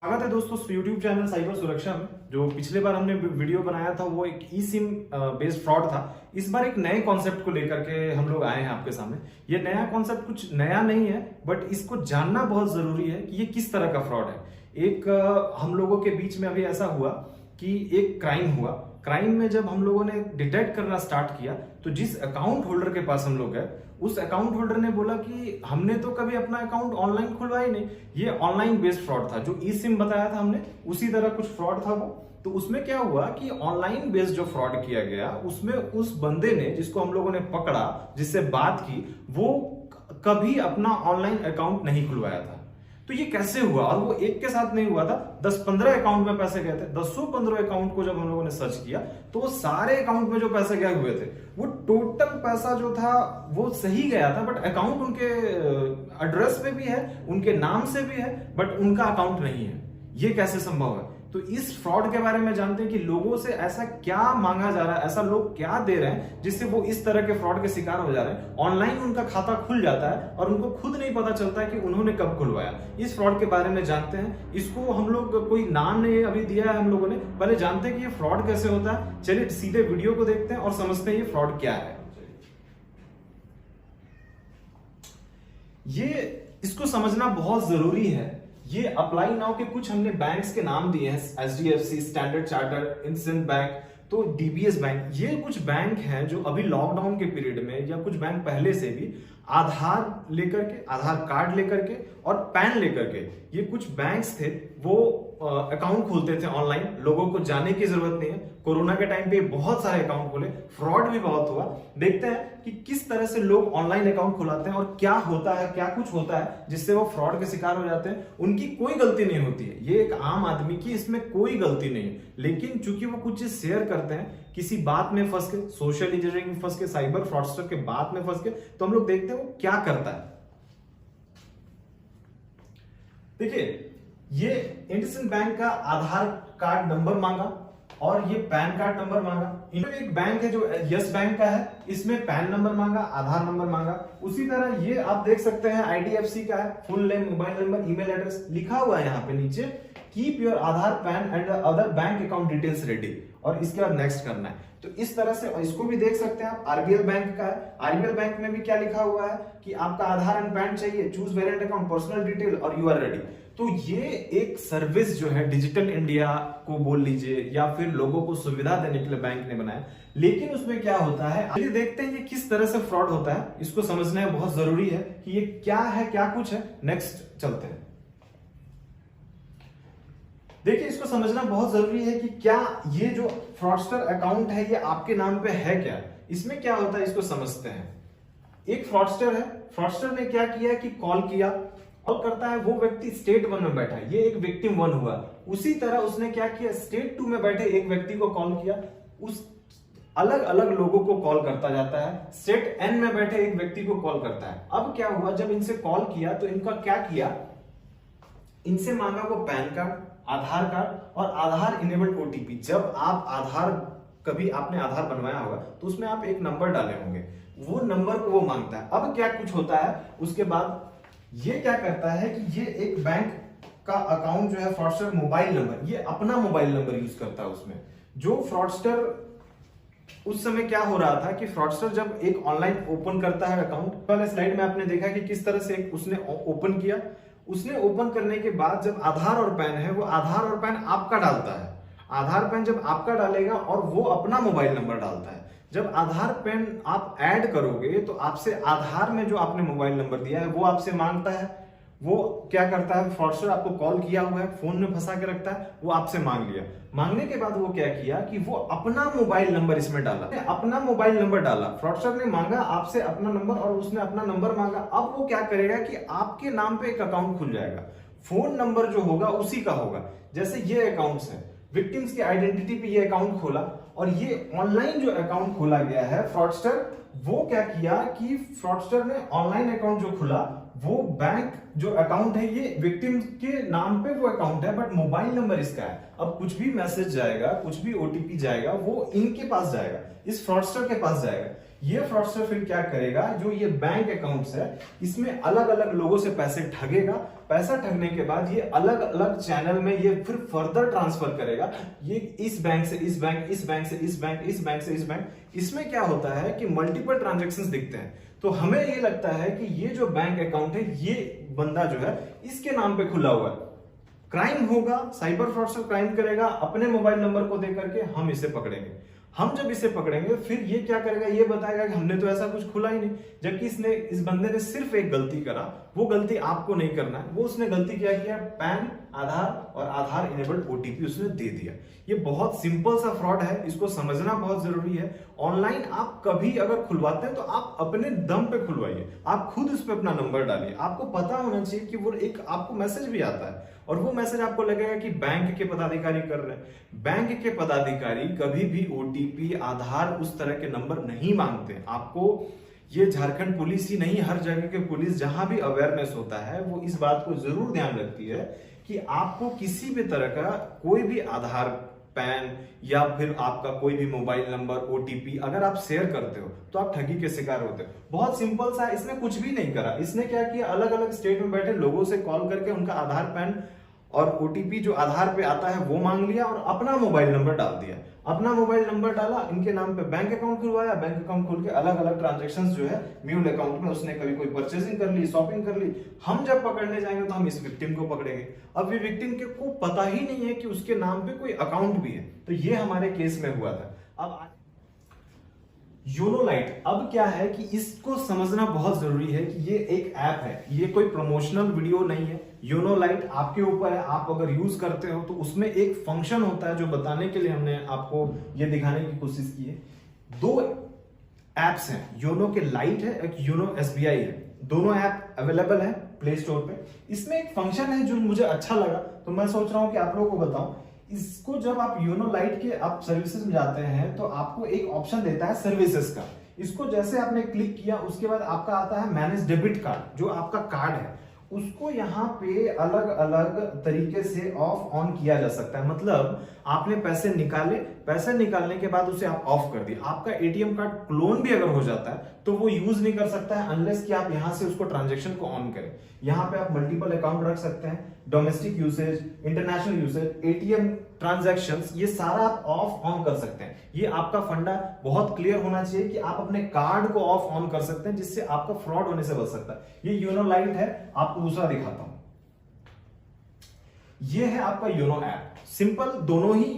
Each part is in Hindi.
स्वागत है दोस्तों YouTube चैनल साइबर सुरक्षा में। जो पिछले बार हमने वीडियो बनाया था वो एक ई सिम बेस्ड फ्रॉड था। इस बार एक नए कॉन्सेप्ट को लेकर के हम लोग आए हैं आपके सामने। ये नया कॉन्सेप्ट कुछ नया नहीं है, बट इसको जानना बहुत जरूरी है कि ये किस तरह का फ्रॉड है। एक हम लोगों के बीच में अभी ऐसा हुआ कि एक क्राइम हुआ। क्राइम में जब हम लोगों ने डिटेक्ट करना स्टार्ट किया तो जिस अकाउंट होल्डर के पास हम लोग गए, उस अकाउंट होल्डर ने बोला कि हमने तो कभी अपना अकाउंट ऑनलाइन खुलवा ही नहीं, ये ऑनलाइन बेस्ड फ्रॉड था। जो ई सिम बताया था हमने उसी तरह कुछ फ्रॉड था वो। तो उसमें क्या हुआ कि ऑनलाइन बेस्ड जो फ्रॉड किया गया उसमें उस बंदे ने, जिसको हम लोगों ने पकड़ा, जिससे बात की, वो कभी अपना ऑनलाइन अकाउंट नहीं खुलवाया था। तो ये कैसे हुआ? और वो एक के साथ नहीं हुआ था, 10-15 अकाउंट में पैसे गए थे। 10-15 अकाउंट को जब हम लोगों ने सर्च किया तो वो सारे अकाउंट में जो पैसे गए हुए थे, वो टोटल पैसा जो था वो सही गया था, बट अकाउंट उनके एड्रेस पे भी है, उनके नाम से भी है, बट उनका अकाउंट नहीं है। ये कैसे संभव है? तो इस फ्रॉड के बारे में जानते हैं कि लोगों से ऐसा क्या मांगा जा रहा है, ऐसा लोग क्या दे रहे हैं जिससे वो इस तरह के फ्रॉड के शिकार हो जा रहे हैं। ऑनलाइन उनका खाता खुल जाता है और उनको खुद नहीं पता चलता है कि उन्होंने कब खुलवाया। इस फ्रॉड के बारे में जानते हैं। इसको हम लोग कोई नाम नहीं अभी दिया है हम लोगों ने, पहले जानते हैं कि ये फ्रॉड कैसे होता है। चलिए सीधे वीडियो को देखते हैं और समझते हैं ये फ्रॉड क्या है। इसको समझना बहुत जरूरी है। ये अप्लाई नाउ के कुछ हमने बैंक्स के नाम दिए हैं, HDFC, standard chartered, IndusInd bank, तो DBS बैंक। ये कुछ बैंक हैं जो अभी लॉकडाउन के पीरियड में, या कुछ बैंक पहले से भी आधार लेकर के, आधार कार्ड लेकर के और पैन लेकर के, ये कुछ बैंक्स थे वो अकाउंट खोलते थे ऑनलाइन। लोगों को जाने की जरूरत नहीं है। कोरोना के टाइम पे बहुत सारे अकाउंट खोले, फ्रॉड भी बहुत हुआ। देखते हैं कि किस तरह से लोग ऑनलाइन अकाउंट खुलाते हैं और क्या होता है, क्या कुछ होता है जिससे वो फ्रॉड के शिकार हो जाते हैं। उनकी कोई गलती नहीं होती है, ये एक आम आदमी की इसमें कोई गलती नहीं है, लेकिन चूंकि वो कुछ चीज शेयर करते हैं, किसी बात में फंस के, सोशल इंजीनियरिंग में फंस के, साइबर फ्रॉडस्टर के बात में फंस के, तो हम लोग देखते हैं वो क्या करता है। देखिए, ये इंडसइंड बैंक का आधार कार्ड नंबर मांगा और ये पैन कार्ड नंबर मांगा। एक बैंक है जो यस बैंक का है, इसमें पैन नंबर मांगा, आधार नंबर मांगा। उसी तरह ये आप देख सकते हैं IDFC का है, full name, mobile number, email address लिखा हुआ है यहाँ पे नीचे, keep your Aadhaar, pan and other bank account details ready, और इसके बाद नेक्स्ट करना है। तो इस तरह से इसको भी देख सकते हैं आप। RBL बैंक का है, RBL बैंक में भी क्या लिखा हुआ है कि आपका आधार एंड पैन चाहिए, choose variant account, personal detail और यू आर रेडी। तो ये एक सर्विस जो है डिजिटल इंडिया को बोल लीजिए, या फिर लोगों को सुविधा देने के लिए बैंक ने बनाया। लेकिन उसमें क्या होता है, आइए देखते हैं ये किस तरह से फ्रॉड होता है। इसको समझना बहुत जरूरी है कि ये क्या है, क्या कुछ है। नेक्स्ट चलते हैं। देखिए, इसको समझना बहुत जरूरी है कि क्या ये जो फ्रॉडस्टर अकाउंट है ये आपके नाम पे है क्या। इसमें क्या होता है इसको समझते हैं। एक फ्रॉडस्टर है, फ्रॉडस्टर ने क्या किया कि कॉल किया, कॉल करता है, वो व्यक्ति स्टेट 1 में बैठा है, ये एक विक्टिम 1 हुआ। उसी तरह उसने क्या किया, स्टेट 2 में बैठे एक व्यक्ति को कॉल किया, उस अलग अलग लोगों को कॉल करता जाता है, स्टेट N में बैठे एक व्यक्ति को कॉल करता है। अब क्या हुआ, जब इनसे कॉल किया तो इनका क्या किया, इनसे मांगा वो पैन कार्ड, आधार कार्ड और आधार इनेबल्ड OTP। जब आप आधार, कभी आपने आधार बनवाया होगा तो उसमें आप एक नंबर डाले होंगे, वो नंबर को वो मांगता है। अब क्या कुछ होता है, उसके बाद ये क्या करता है कि ये एक बैंक का अकाउंट जो है, फ्रॉडस्टर मोबाइल नंबर, ये अपना मोबाइल नंबर यूज करता है उसमें। जो फ्रॉडस्टर उस समय क्या हो रहा था कि फ्रॉडस्टर जब एक ऑनलाइन ओपन करता है अकाउंट, पहले स्लाइड में आपने देखा कि किस तरह से उसने ओपन किया। उसने ओपन करने के बाद जब आधार और पैन है, वो आधार और पैन आपका डालता है। आधार पैन जब आपका डालेगा और वो अपना मोबाइल नंबर डालता है। जब आधार पैन आप ऐड करोगे तो आपसे आधार में जो आपने मोबाइल नंबर दिया है वो आपसे मांगता है। वो क्या करता है, फ्रॉडस्टर आपको कॉल किया हुआ है, फोन में फंसा के रखता है, वो आपसे मांग लिया। मांगने के बाद वो क्या किया कि वो अपना मोबाइल नंबर इसमें डाला, अपना मोबाइल नंबर डाला। फ्रॉडस्टर ने मांगा आपसे अपना नंबर और उसने अपना नंबर मांगा। अब वो क्या करेगा कि आपके नाम पे एक अकाउंट खुल जाएगा, फोन नंबर जो होगा उसी का होगा। जैसे ये अकाउंट्स है, विक्टिम्स की आइडेंटिटी पे ये अकाउंट खोला, और ये ऑनलाइन जो अकाउंट खोला गया है फ्रॉडस्टर, वो क्या किया कि फ्रॉडस्टर ने ऑनलाइन अकाउंट जो खुला, वो बैंक जो अकाउंट है ये विक्टिम के नाम पे वो अकाउंट है, बट मोबाइल नंबर इसका है। अब कुछ भी मैसेज जाएगा, कुछ भी OTP जाएगा, वो इनके पास जाएगा, इस फ्रॉडस्टर के पास जाएगा। ये फ्रॉडस्टर फिर क्या करेगा, जो ये बैंक अकाउंट्स है इसमें अलग अलग लोगों से पैसे ठगेगा। पैसा ठगने के बाद ये अलग अलग चैनल में ये फिर फर्दर ट्रांसफर करेगा। ये इस बैंक से इस बैंक, इस बैंक से इस बैंक, इस बैंक से इस बैंक। इसमें क्या होता है कि मल्टीपल ट्रांजेक्शन्स दिखते हैं, तो हमें ये लगता है कि ये जो बैंक अकाउंट है ये बंदा जो है इसके नाम पे खुला हुआ है। क्राइम होगा, साइबर फ्रॉडस्टर क्राइम करेगा, अपने मोबाइल नंबर को दे करके हम इसे पकड़ेंगे। हम जब इसे पकड़ेंगे फिर ये क्या करेगा, ये बताएगा कि हमने तो ऐसा कुछ खुला ही नहीं, जबकि इस बंदे ने सिर्फ एक गलती करा। वो गलती आपको नहीं करना है। वो उसने गलती क्या किया, पैन, आधार और आधार इनेबल्ड ओटीपी उसने दे दिया। ये बहुत सिंपल सा फ्रॉड है, इसको समझना बहुत जरूरी है। ऑनलाइन आप कभी अगर खुलवाते हैं तो आप अपने दम पे खुलवाइए, आप खुद उस पर अपना नंबर डालिए। आपको पता होना चाहिए कि वो एक आपको मैसेज भी आता है और वो मैसेज आपको लगेगा कि बैंक के पदाधिकारी कर रहे हैं। बैंक के पदाधिकारी कभी भी ओटीपी, आधार, उस तरह के नंबर नहीं मांगते। आपको ये झारखंड पुलिस ही नहीं, हर जगह के पुलिस जहां भी अवेयरनेस होता है वो इस बात को जरूर ध्यान रखती है कि आपको किसी भी तरह का कोई भी आधार, पैन या फिर आपका कोई भी मोबाइल नंबर, ओटीपी अगर आप शेयर करते हो तो आप ठगी के शिकार होते हो। बहुत सिंपल सा, इसने कुछ भी नहीं करा। इसने क्या किया, अलग अलग स्टेट में बैठे लोगों से कॉल करके उनका आधार, पैन और ओटीपी जो आधार पे आता है वो मांग लिया और अपना मोबाइल नंबर डाल दिया। अपना मोबाइल नंबर डाला, इनके नाम पे बैंक अकाउंट खुलवाया। बैंक अकाउंट खोल के अलग अलग ट्रांजैक्शंस जो है म्यूल अकाउंट में उसने कभी कोई परचेसिंग कर ली, शॉपिंग कर ली। हम जब पकड़ने जाएंगे तो हम इस विक्टिम को पकड़ेंगे। अब ये विक्टिम के को पता ही नहीं है कि उसके नाम पे कोई अकाउंट भी है। तो ये हमारे केस में हुआ था। अब योनो लाइट, अब क्या है कि इसको समझना बहुत जरूरी है कि ये एक ऐप है, ये कोई प्रमोशनल वीडियो नहीं है। योनो लाइट आपके ऊपर है, आप अगर यूज करते हो तो उसमें एक फंक्शन होता है जो बताने के लिए हमने आपको ये दिखाने की कोशिश की है। दो एप्स हैं, योनो के लाइट है, एक योनो एसबीआई है। दोनों ऐप अवेलेबल है प्ले स्टोर पे। इसमें एक फंक्शन है जो मुझे अच्छा लगा तो मैं सोच रहा हूं कि आप लोगों को बताऊं। इसको जब आप योनो लाइट के आप सर्विसेज में जाते हैं तो आपको एक ऑप्शन देता है सर्विसेज का। इसको जैसे आपने क्लिक किया उसके बाद आपका आता है मैनेज डेबिट कार्ड, जो आपका कार्ड है उसको यहाँ पे अलग अलग तरीके से ऑफ ऑन किया जा सकता है। मतलब आपने पैसे निकाले, पैसे निकालने के बाद उसे आप ऑफ कर दिए। आपका एटीएम कार्ड क्लोन भी अगर हो जाता है तो वो यूज नहीं कर सकता है अनलेस कि आप यहां से उसको ट्रांजैक्शन को ऑन करें। यहां पे आप मल्टीपल अकाउंट रख सकते हैं, domestic usage, international usage, ATM transactions, ये सारा आप ऑफ ऑन कर सकते हैं। ये आपका फंडा बहुत क्लियर होना चाहिए कि आप अपने कार्ड को ऑफ ऑन कर सकते हैं, जिससे आपका फ्रॉड होने से बच सकता है। ये योनो लाइट है, आपको दूसरा दिखाता हूं। ये है आपका योनो ऐप, सिंपल, दोनों ही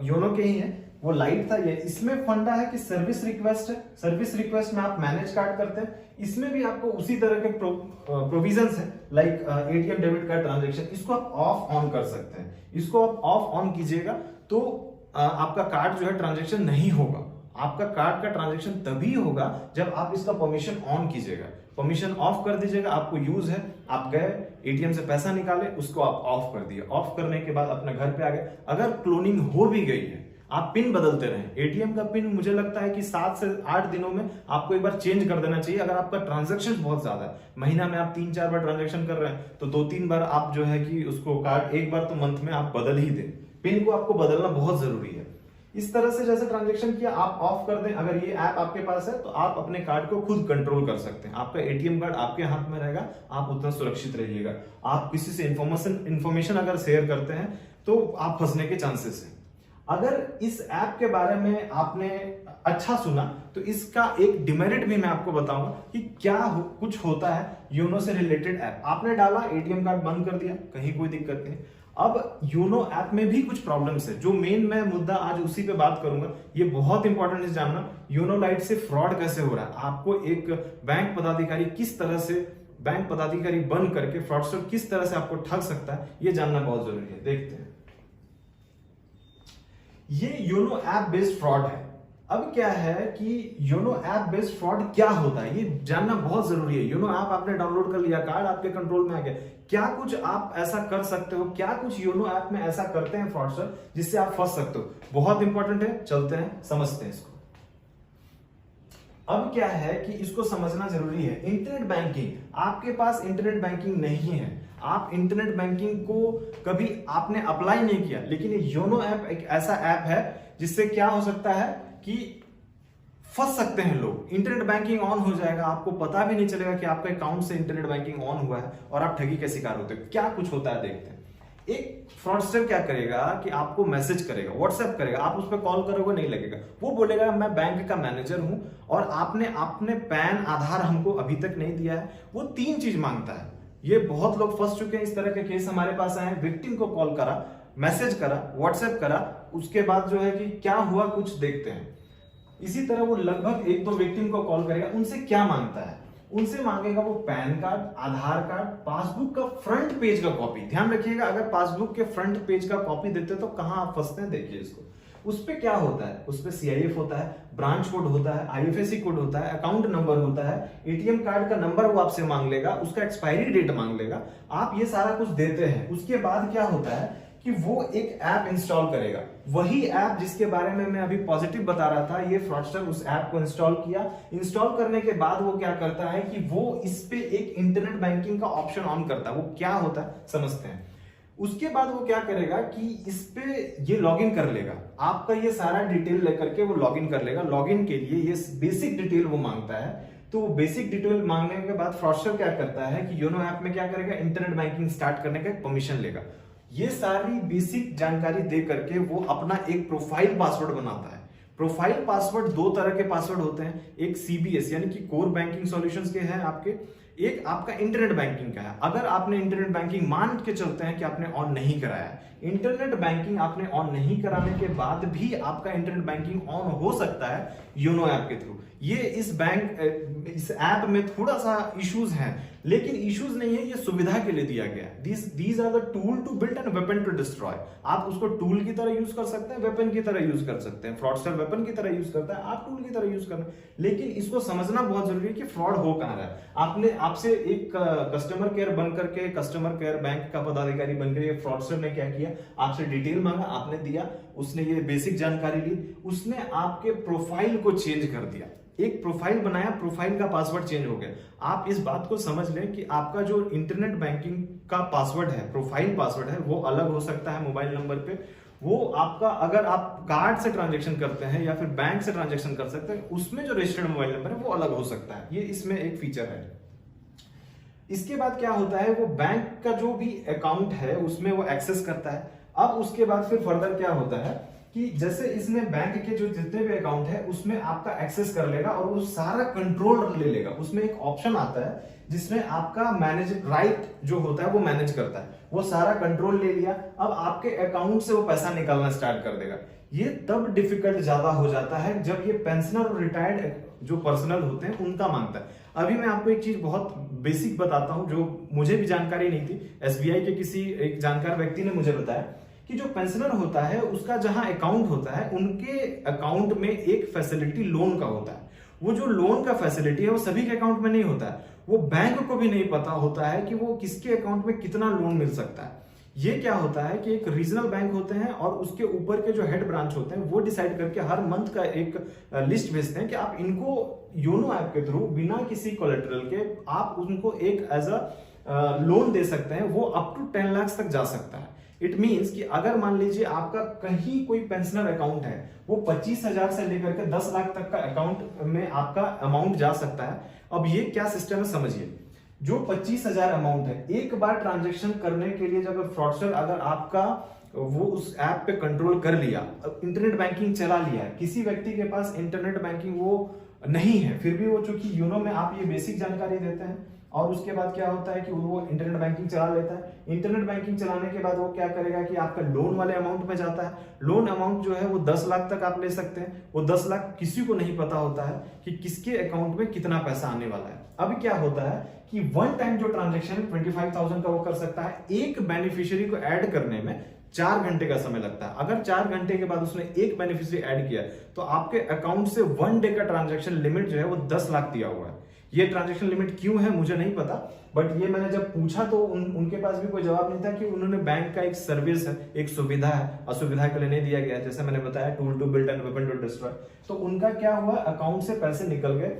योनो के ही हैं। वो लाइट था, ये इसमें फंडा है कि सर्विस रिक्वेस्ट है। सर्विस रिक्वेस्ट में आप मैनेज कार्ड करते हैं, इसमें भी आपको उसी तरह के प्रोविजंस है like ATM debit card transaction. इसको आप ऑफ ऑन कर सकते हैं। इसको आप ऑफ ऑन कीजिएगा तो आपका कार्ड जो है ट्रांजैक्शन नहीं होगा। आपका कार्ड का ट्रांजैक्शन तभी होगा जब आप इसका परमिशन ऑन कीजिएगा। परमिशन ऑफ कर दीजिएगा, आपको यूज है, आप गए एटीएम से पैसा निकाले, उसको आप ऑफ कर दिए। ऑफ करने के बाद अपने घर पे आ गए। अगर क्लोनिंग हो भी गई है, आप पिन बदलते रहें। एटीएम का पिन मुझे लगता है कि 7 से 8 दिनों में आपको एक बार चेंज कर देना चाहिए। अगर आपका ट्रांजैक्शन बहुत ज्यादा है, महीना में आप 3-4 बार ट्रांजैक्शन कर रहे हैं तो 2-3 बार आप जो है कि उसको कार्ड एक बार तो मंथ में आप बदल ही दें। पिन को आपको बदलना बहुत जरूरी है। इस तरह से जैसे ट्रांजैक्शन किया आप ऑफ कर दें। अगर ये ऐप आपके पास है तो आप अपने कार्ड को खुद कंट्रोल कर सकते हैं। आपका एटीएम कार्ड आपके हाथ में रहेगा, आप उतना सुरक्षित रहिएगा। आप किसी से इंफॉर्मेशन अगर शेयर करते हैं तो आप फंसने के चांसेस हैं। अगर इस ऐप के बारे में आपने अच्छा सुना तो इसका एक डिमेरिट भी मैं आपको बताऊंगा कि क्या कुछ होता है योनो से रिलेटेड ऐप। आपने डाला, एटीएम कार्ड बंद कर दिया, कहीं कोई दिक्कत नहीं। अब योनो ऐप में भी कुछ प्रॉब्लम्स है, जो मेन मैं मुद्दा आज उसी पे बात करूंगा। ये बहुत इंपॉर्टेंट है जानना, योनो लाइट से फ्रॉड कैसे हो रहा है। आपको एक बैंक पदाधिकारी किस तरह से बैंक पदाधिकारी बन करके फ्रॉडस्टर किस तरह से आपको ठग सकता है, ये जानना बहुत जरूरी है। देखते हैं, ये योनो ऐप बेस्ड फ्रॉड है। अब क्या है कि योनो ऐप बेस्ड फ्रॉड क्या होता है ये जानना बहुत जरूरी है। योनो ऐप आपने डाउनलोड कर लिया, कार्ड आपके कंट्रोल में आ गया, क्या कुछ आप ऐसा कर सकते हो, क्या कुछ योनो ऐप में ऐसा करते हैं फ्रॉडस्टर जिससे आप फंस सकते हो। बहुत इंपॉर्टेंट है, चलते हैं समझते हैं इसको। अब क्या है कि इसको समझना जरूरी है। इंटरनेट बैंकिंग, आपके पास इंटरनेट बैंकिंग नहीं है, आप इंटरनेट बैंकिंग को कभी आपने अप्लाई नहीं किया, लेकिन योनो ऐप एक ऐसा ऐप है जिससे क्या हो सकता है कि फंस सकते हैं लोग। इंटरनेट बैंकिंग ऑन हो जाएगा, आपको पता भी नहीं चलेगा कि आपका अकाउंट से इंटरनेट बैंकिंग ऑन हुआ है और आप ठगी के शिकार होते हो। क्या कुछ होता है देखते हैं। एक फ्रॉडस्टर क्या करेगा कि आपको मैसेज करेगा, व्हाट्सएप करेगा, आप उस पर कॉल करोगे नहीं लगेगा, वो बोलेगा मैं बैंक का मैनेजर हूं और आपने पैन आधार हमको अभी तक नहीं दिया है। वो 3 चीज मांगता है। ये बहुत लोग फंस चुके हैं, इस तरह के केस हमारे पास आए। विक्टिम को कॉल करा, मैसेज करा, व्हाट्सएप करा, उसके बाद जो है कि क्या हुआ कुछ देखते हैं। इसी तरह वो लगभग 1-2 विक्टिम को कॉल करेगा। उनसे क्या मांगता है, उनसे मांगेगा वो पैन कार्ड, आधार कार्ड, पासबुक का फ्रंट पेज का कॉपी। ध्यान रखिएगा, अगर पासबुक के फ्रंट पेज का कॉपी देते तो कहां आप फंसते हैं देखिए इसको। उस पे क्या होता है, उस पे CIF होता है, ब्रांच कोड होता है, IFSC कोड होता है, अकाउंट नंबर होता है, ATM कार्ड का नंबर वो आपसे मांग लेगा, उसका एक्सपायरी डेट मांग लेगा। आप ये सारा कुछ देते हैं, उसके बाद क्या होता है कि वो एक ऐप इंस्टॉल करेगा। वही ऐप जिसके बारे में मैं अभी पॉजिटिव बता रहा था, ये फ्रॉडस्टर उस ऐप को इंस्टॉल किया। इंस्टॉल करने के बाद वो क्या करता है कि वो इस पे एक इंटरनेट बैंकिंग का ऑप्शन ऑन करता है। वो क्या होता है समझते हैं। उसके बाद वो क्या करेगा कि इस पे ये लॉगिन कर लेगा, आपका ये सारा डिटेल लेकर के वो लॉगिन कर लेगा। लॉगिन के लिए ये बेसिक डिटेल वो मांगता है। तो बेसिक डिटेल मांगने के बाद फ्रॉडस्टर क्या करता है कि योनो ऐप में क्या करेगा, इंटरनेट बैंकिंग स्टार्ट करने का परमिशन लेगा। ये सारी बेसिक जानकारी दे करके वो अपना एक प्रोफाइल पासवर्ड बनाता है। प्रोफाइल पासवर्ड 2 तरह के पासवर्ड होते हैं, एक CBS यानी कि कोर बैंकिंग सॉल्यूशंस के हैं आपके, एक आपका इंटरनेट बैंकिंग का है। अगर आपने इंटरनेट बैंकिंग मान के चलते हैं कि आपने ऑन नहीं कराया है, इंटरनेट बैंकिंग आपने ऑन नहीं कराने के बाद भी आपका इंटरनेट बैंकिंग ऑन हो सकता है योनो ऐप के थ्रू। ये इस ऐप में थोड़ा सा इश्यूज हैं, लेकिन इश्यूज नहीं है, ये सुविधा के लिए दिया गया है। These are the tool to build and weapon to destroy. आप उसको टूल की तरह यूज कर सकते हैं, वेपन की तरह यूज कर सकते हैं। फ्रॉडस्टर वेपन की तरह यूज करता है, आप टूल की तरह यूज करना। लेकिन इसको समझना बहुत जरूरी है कि फ्रॉड हो कहां रहा है। आपसे एक कस्टमर केयर बनकर के, कस्टमर केयर बैंक का पदाधिकारी बनकर ये फ्रॉडस्टर ने क्या किया, आपसे डिटेल मांगा, आपने दिया, उसने ये बेसिक जानकारी ली, उसने आपके प्रोफाइल को चेंज कर दिया। एक प्रोफाइल बनाया, प्रोफाइल का पासवर्ड चेंज हो गया। आप इस बात को समझ लें कि आपका जो इंटरनेट बैंकिंग का पासवर्ड है, प्रोफाइल पासवर्ड है, वो अलग हो सकता है मोबाइल नंबर पे। वो आपका, अगर आप कार्ड से ट्रांजैक्शन करते हैं या फिर बैंक से ट्रांजैक्शन कर सकते हैं, उसमें जो रजिस्टर्ड मोबाइल नंबर है वो अलग हो सकता है। ये इसमें एक फीचर है। इसके बाद क्या होता है, वो बैंक का जो भी अकाउंट है उसमें वो एक्सेस करता है। अब उसके बाद फिर फर्दर क्या होता है कि जैसे इसने बैंक के जो जितने भी अकाउंट है उसमें आपका एक्सेस कर लेगा और वो सारा कंट्रोल ले लेगा। उसमें एक ऑप्शन आता है जिसमें आपका मैनेज राइट जो होता है वो मैनेज करता है। वो सारा कंट्रोल ले लिया, अब आपके अकाउंट से वो पैसा निकालना स्टार्ट कर देगा। ये तब डिफिकल्ट ज्यादा हो जाता है जब ये पेंशनर और रिटायर्ड जो पर्सनल होते हैं उनका मांगता है। अभी मैं आपको एक चीज बहुत बेसिक बताता हूं जो मुझे भी जानकारी नहीं थी। SBI के किसी एक जानकार व्यक्ति ने मुझे बताया कि जो पेंशनर होता है उसका जहां अकाउंट होता है, उनके अकाउंट में एक फैसिलिटी लोन का होता है। वो जो लोन का फैसिलिटी है वो सभी के अकाउंट में नहीं होता है। वो बैंक को भी नहीं पता होता है कि वो किसके अकाउंट में कितना लोन मिल सकता है। ये क्या होता है कि एक रीजनल बैंक होते हैं और उसके ऊपर के जो हेड ब्रांच होते हैं वो डिसाइड करके हर मंथ का एक लिस्ट भेजते हैं कि आप इनको योनो ऐप के थ्रू बिना किसी कोलेटरल के आप उनको एक एज अ लोन दे सकते हैं। वो अप टू 10 लाख तक जा सकता है। इट मीन्स कि अगर मान लीजिए आपका कहीं कोई पेंशनर अकाउंट है, वो 25,000 से लेकर के 10 लाख तक का अकाउंट में आपका अमाउंट जा सकता है। अब ये क्या सिस्टम है समझिए। जो 25,000 अमाउंट है, एक बार ट्रांजैक्शन करने के लिए जब फ्रॉडस्टर अगर आपका वो उस ऐप पे कंट्रोल कर लिया, इंटरनेट बैंकिंग चला लिया, किसी व्यक्ति के पास इंटरनेट बैंकिंग वो नहीं है, फिर भी वो चूंकि यूनो में आप ये बेसिक जानकारी देते हैं और उसके बाद क्या होता है कि वो इंटरनेट बैंकिंग चला लेता है। इंटरनेट बैंकिंग चलाने के बाद वो क्या करेगा कि आपका लोन वाले अमाउंट में जाता है। लोन अमाउंट जो है वो 10 लाख तक आप ले सकते हैं। वो 10 लाख किसी को नहीं पता होता है कि किसके अकाउंट में कितना पैसा आने वाला है। अब क्या होता है कि वन टाइम जो ट्रांजेक्शन 25,000 का वो कर सकता है। एक बेनिफिशियरी को ऐड करने में 4 घंटे का समय लगता है। अगर 4 घंटे के बाद उसने एक बेनिफिशियरी ऐड किया तो आपके अकाउंट से 1 डे का ट्रांजेक्शन लिमिट जो है वो 10 लाख दिया हुआ है। ये ट्रांजेक्शन लिमिट क्यों है मुझे नहीं पता, बट ये मैंने जब पूछा तो उनके पास भी कोई जवाब नहीं था कि उन्होंने बैंक का एक सर्विस है, एक सुविधा है, असुविधा के लिए नहीं दिया गया। जैसे मैंने बताया tool to build and weapon to destroy. तो उनका क्या हुआ, अकाउंट से पैसे निकल गए,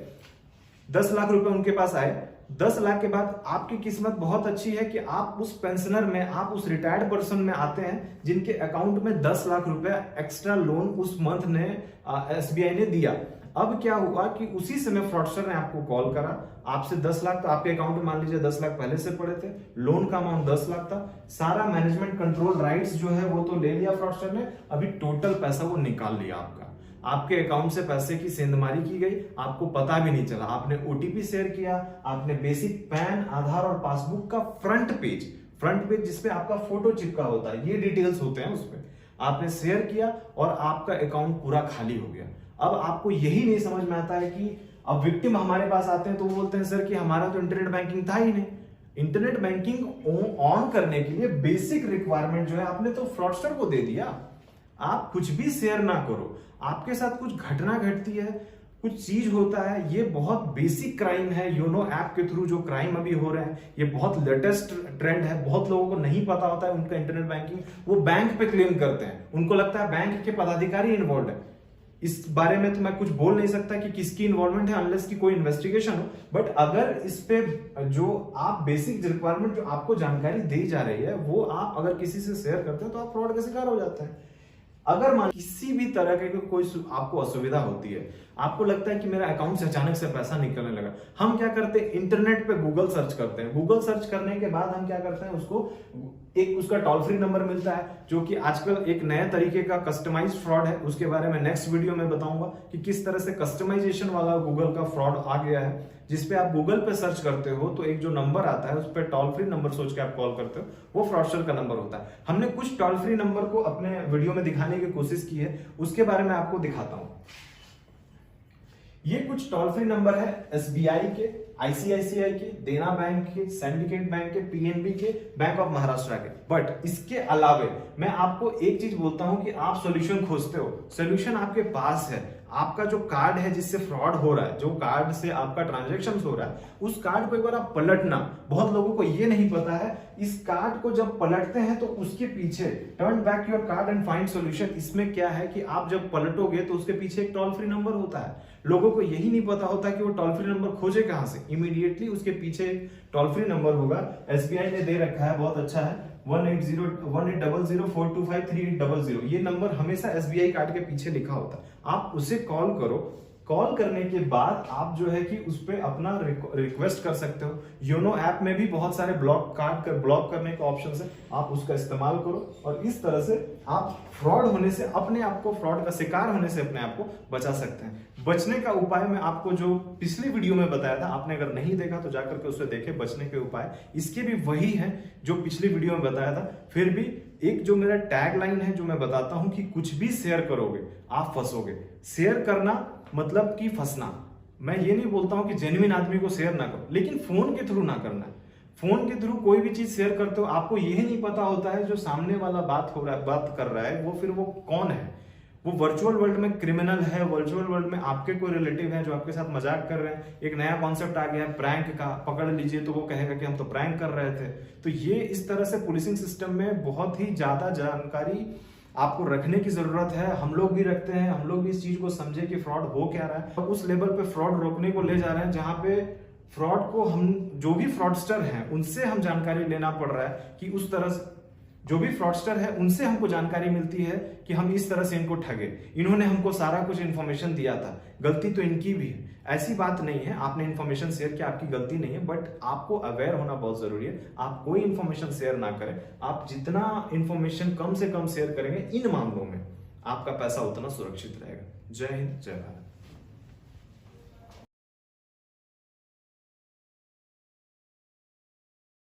10 लाख रुपए उनके पास आए। 10 लाख के बाद आपकी किस्मत बहुत अच्छी है कि आप उस पेंशनर में, आप उस रिटायर्ड पर्सन में आते हैं जिनके अकाउंट में 10 लाख रुपए एक्स्ट्रा लोन उस मंथ ने SBI ने दिया। अब क्या हुआ कि उसी समय फ्रॉडस्टर ने आपको कॉल करा, आपसे 10 लाख, तो आपके अकाउंट में मान लीजिए 10 लाख पहले से पड़े थे, लोन का अमाउंट 10 लाख था, सारा मैनेजमेंट कंट्रोल राइट्स जो है वो तो ले लिया फ्रॉडस्टर ने, अभी टोटल पैसा वो निकाल लिया आपका, आपके अकाउंट से पैसे की सेंधमारी की गई, आपको पता भी नहीं चला, आपने ओटीपी शेयर किया, आपने बेसिक पैन, आधार और पासबुक का फ्रंट पेज जिसपे आपका फोटो चिपका होता है, ये डिटेल्स होते हैं उसपे, आपने शेयर किया और आपका अकाउंट पूरा खाली हो गया। अब आपको यही नहीं समझ में आता है कि अब विक्टिम हमारे पास आते हैं तो वो बोलते हैं सर कि हमारा तो इंटरनेट बैंकिंग था ही नहीं। इंटरनेट बैंकिंग ऑन करने के लिए बेसिक रिक्वायरमेंट जो है आपने तो फ्रॉडस्टर को दे दिया। आप कुछ भी शेयर ना करो, आपके साथ कुछ घटना घटती है, कुछ चीज होता है, ये बहुत बेसिक क्राइम है। योनो ऐप के थ्रू जो क्राइम अभी हो रहे हैं, ये बहुत लेटेस्ट ट्रेंड है, बहुत लोगों को नहीं पता होता है उनका इंटरनेट बैंकिंग, वो बैंक पे क्लेम करते हैं, उनको लगता है बैंक के पदाधिकारी इन्वॉल्व है। इस बारे में तो मैं कुछ बोल नहीं सकता कि किसकी इन्वॉल्वमेंट है अनलेस की कोई इन्वेस्टिगेशन हो, बट अगर इस पे जो आप बेसिक रिक्वायरमेंट जो आपको जानकारी दी जा रही है वो आप अगर किसी से शेयर करते हैं तो आप फ्रॉड का शिकार हो जाते हैं। अगर मान किसी भी तरह के कोई आपको असुविधा होती है, आपको लगता है कि मेरा अकाउंट से अचानक से पैसा निकलने लगा, हम क्या करते हैं इंटरनेट पे गूगल सर्च करते हैं, गूगल सर्च करने के बाद हम क्या करते हैं उसको एक उसका टोल फ्री नंबर मिलता है, जो कि आजकल एक नए तरीके का कस्टमाइज्ड फ्रॉड है, उसके बारे में नेक्स्ट वीडियो में बताऊंगा कि किस तरह से कस्टमाइजेशन वाला गूगल का फ्रॉड आ गया है, जिसपे आप गूगल पे सर्च करते हो तो एक जो नंबर आता है उस पर टोल फ्री नंबर सोच के आप कॉल करते हो, वो फ्रॉडस्टर का नंबर होता है। हमने कुछ टोल फ्री नंबर को अपने वीडियो में दिखाने की कोशिश की है, उसके बारे में आपको दिखाता हूं। ये कुछ टोल फ्री नंबर है एसबीआई के, आईसीआईसीआई के, देना बैंक के, सिंडिकेट बैंक के, पीएनबी के, बैंक ऑफ महाराष्ट्र के। बट इसके अलावे मैं आपको एक चीज बोलता हूं कि आप सॉल्यूशन खोजते हो, सॉल्यूशन आपके पास है। आपका जो कार्ड है जिससे फ्रॉड हो रहा है, जो कार्ड से आपका ट्रांजैक्शन हो रहा है, उस कार्ड को एक बार आप पलटना। बहुत लोगों को ये नहीं पता है, इस कार्ड को जब पलटते हैं तो उसके पीछे turn back your card and find solution, इसमें क्या है कि आप जब पलटोगे तो उसके पीछे एक टोल फ्री नंबर होता है। लोगों को यही नहीं पता होता कि वो टोल फ्री नंबर खोजे कहां से। इमीडिएटली उसके पीछे एक टोल फ्री नंबर होगा, एसबीआई ने दे रखा है, बहुत अच्छा है, 1800-425-3800। ये नंबर हमेशा एसबीआई कार्ड के पीछे लिखा होता है, आप उसे कॉल करो। कॉल करने के बाद आप जो है कि उस पर अपना रिक्वेस्ट कर सकते हो। योनो ऐप में भी बहुत सारे ब्लॉक करने का ऑप्शन है, आप उसका इस्तेमाल करो और इस तरह से आप फ्रॉड होने से अपने आप को, फ्रॉड का शिकार होने से अपने आप को बचा सकते हैं। बचने का उपाय मैं आपको जो पिछली वीडियो में बताया था, आपने अगर नहीं देखा तो जाकर के उससे देखें, बचने के उपाय इसके भी वही हैं जो पिछली वीडियो में बताया था। फिर भी एक जो मेरा टैग लाइन है जो मैं बताता हूं कि कुछ भी शेयर करोगे आप फंसोगे। शेयर करना मतलब कि फंसना। मैं ये नहीं बोलता हूं कि जेन्युइन आदमी को शेयर ना करो, लेकिन फोन के थ्रू ना करना। फोन के थ्रू कोई भी चीज शेयर करते हो, आपको यही नहीं पता होता है जो सामने वाला बात कर रहा है वो फिर वो कौन है। वो वर्चुअल वर्ल्ड में क्रिमिनल है, वर्चुअल वर्ल्ड में आपके कोई रिलेटिव है जो आपके साथ मजाक कर रहे हैं। एक नया कॉन्सेप्ट आ गया है प्रैंक का, पकड़ लीजिए तो वो कहेगा कि हम तो प्रैंक कर रहे थे। तो ये इस तरह से पुलिसिंग सिस्टम में बहुत ही ज्यादा जानकारी आपको रखने की जरूरत है। हम लोग भी रखते हैं, हम लोग भी इस चीज को समझे कि फ्रॉड हो क्या रहा है, और उस लेवल पे फ्रॉड रोकने को ले जा रहे हैं जहां पे फ्रॉड को हम जो भी फ्रॉडस्टर हैं उनसे हम जानकारी लेना पड़ रहा है कि उस तरह से जो भी फ्रॉडस्टर है उनसे हमको जानकारी मिलती है कि हम इस तरह से इनको ठगे, इन्होंने हमको सारा कुछ इन्फॉर्मेशन दिया था, गलती तो इनकी भी है। ऐसी बात नहीं है, आपने इन्फॉर्मेशन शेयर किया, आपकी गलती नहीं है, बट आपको अवेयर होना बहुत जरूरी है। आप कोई इन्फॉर्मेशन शेयर ना करें, आप जितना इन्फॉर्मेशन कम से कम शेयर करेंगे इन मामलों में आपका पैसा उतना सुरक्षित रहेगा। जय हिंद, जय भारत।